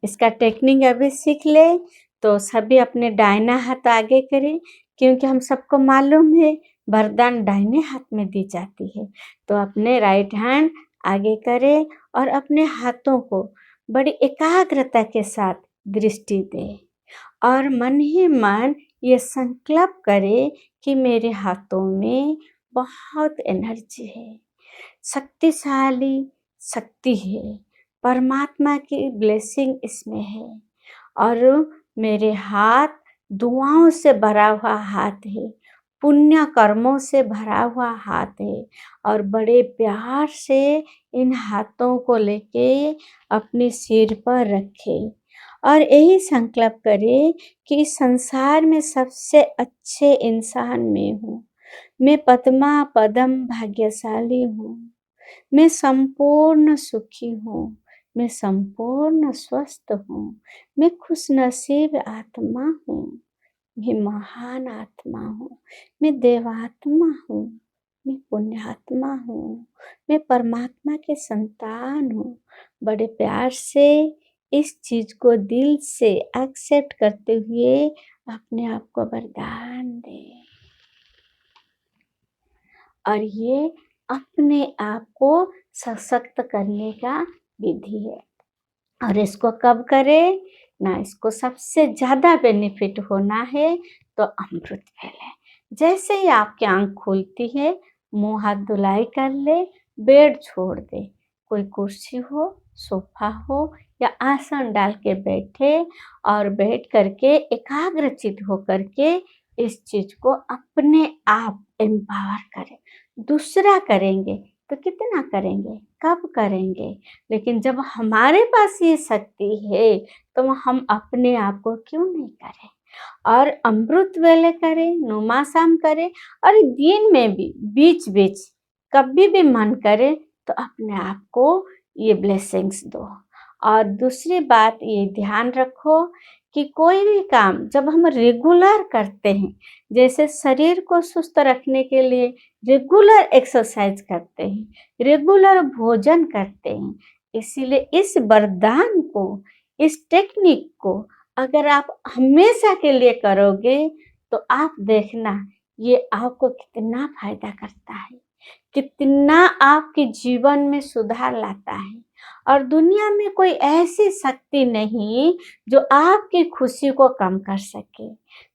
इसका टेक्निक अभी सीख ले तो सभी अपने दाहिना हाथ आगे करें, क्योंकि हम सबको मालूम है वरदान दाहिने हाथ में दी जाती है। तो अपने राइट हैंड आगे करें और अपने हाथों को बड़ी एकाग्रता के साथ दृष्टि दें और मन ही मन ये संकल्प करे कि मेरे हाथों में बहुत एनर्जी है, शक्तिशाली शक्ति है, परमात्मा की ब्लेसिंग इसमें है और मेरे हाथ दुआओं से भरा हुआ हाथ है, पुण्य कर्मों से भरा हुआ हाथ है और बड़े प्यार से इन हाथों को लेके अपने सिर पर रखे और यही संकल्प करे कि इस संसार में सबसे अच्छे इंसान मैं हूँ, मैं पद्मा पदम भाग्यशाली हूँ, मैं संपूर्ण सुखी हूँ, मैं संपूर्ण स्वस्थ हूँ, मैं खुशनसीब आत्मा हूँ, मैं महान आत्मा हूँ, मैं देवात्मा हूँ, मैं पुण्यात्मा हूँ, मैं परमात्मा के संतान हूँ। बड़े प्यार से इस चीज को दिल से एक्सेप्ट करते हुए अपने आप को वरदान दे और ये अपने आप को सशक्त करने का विधि है। और इसको कब करें ना, इसको सबसे ज़्यादा बेनिफिट होना है तो अमृत वेले। जैसे ही आपकी आँख खुलती है मुँह हाथ धुलाई कर ले, बेड छोड़ दे, कोई कुर्सी हो, सोफा हो या आसन डाल के बैठे और बैठ करके एकाग्रचित हो करके इस चीज़ को अपने आप एम्पावर करें। दूसरा करेंगे तो कितना करेंगे, कब करेंगे, लेकिन जब हमारे पास ये शक्ति है तो हम अपने आप को क्यों नहीं करें और अमृत वेले करें, नुमासाम करें और दिन में भी बीच बीच कभी भी मन करे तो अपने आप को ये ब्लेसिंग्स दो। और दूसरी बात ये ध्यान रखो कि कोई भी काम जब हम रेगुलर करते हैं, जैसे शरीर को सुस्त रखने के लिए रेगुलर एक्सरसाइज करते हैं, रेगुलर भोजन करते हैं, इसीलिए इस वरदान को, इस टेक्निक को अगर आप हमेशा के लिए करोगे तो आप देखना ये आपको कितना फायदा करता है, कितना आपके जीवन में सुधार लाता है। और दुनिया में कोई ऐसी शक्ति नहीं जो आपकी खुशी को कम कर सके।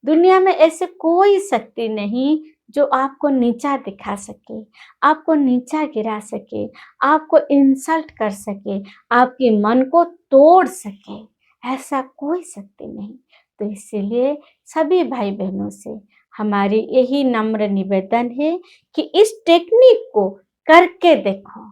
दुनिया में ऐसे कोई शक्ति नहीं जो आपको नीचा दिखा सके, आपको नीचा गिरा सके, आपको इंसल्ट कर सके, आपके मन को तोड़ सके, ऐसा कोई शक्ति नहीं। तो इसीलिए सभी भाई बहनों से हमारी यही नम्र निवेदन है कि इस टेक्निक को करके देखो।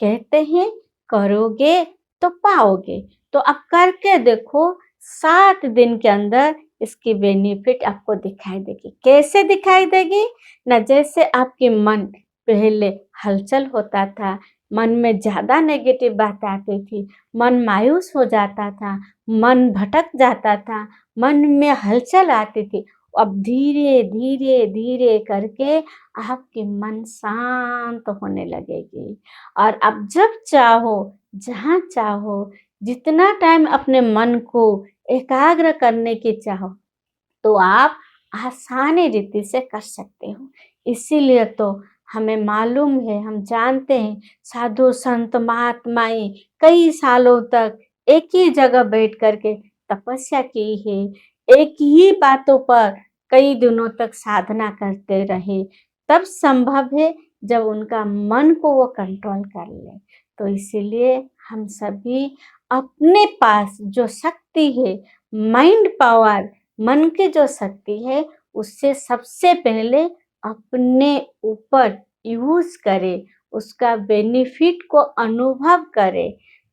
कहते हैं करोगे तो पाओगे, तो अब करके देखो, 7 दिन के अंदर इसकी बेनिफिट आपको दिखाई देगी। कैसे दिखाई देगी ना, जैसे आपके मन पहले हलचल होता था, मन में ज़्यादा नेगेटिव बातें आती थी, मन मायूस हो जाता था, मन भटक जाता था, मन में हलचल आती थी, अब धीरे धीरे धीरे करके आपकी मन शांत होने लगेगी। और अब जब चाहो, जहाँ चाहो, जितना टाइम अपने मन को एकाग्र करने की चाहो तो आप आसानी रीति से कर सकते हो। इसीलिए तो हमें मालूम है, हम जानते हैं, साधु संत महात्माएं कई सालों तक एक ही जगह बैठ करके तपस्या की है, एक ही बातों पर कई दिनों तक साधना करते रहे, तब संभव है जब उनका मन को वो कंट्रोल कर ले। तो इसीलिए हम सभी अपने पास जो शक्ति है, माइंड पावर, मन की जो शक्ति है, उससे सबसे पहले अपने ऊपर यूज करें, उसका बेनिफिट को अनुभव करें,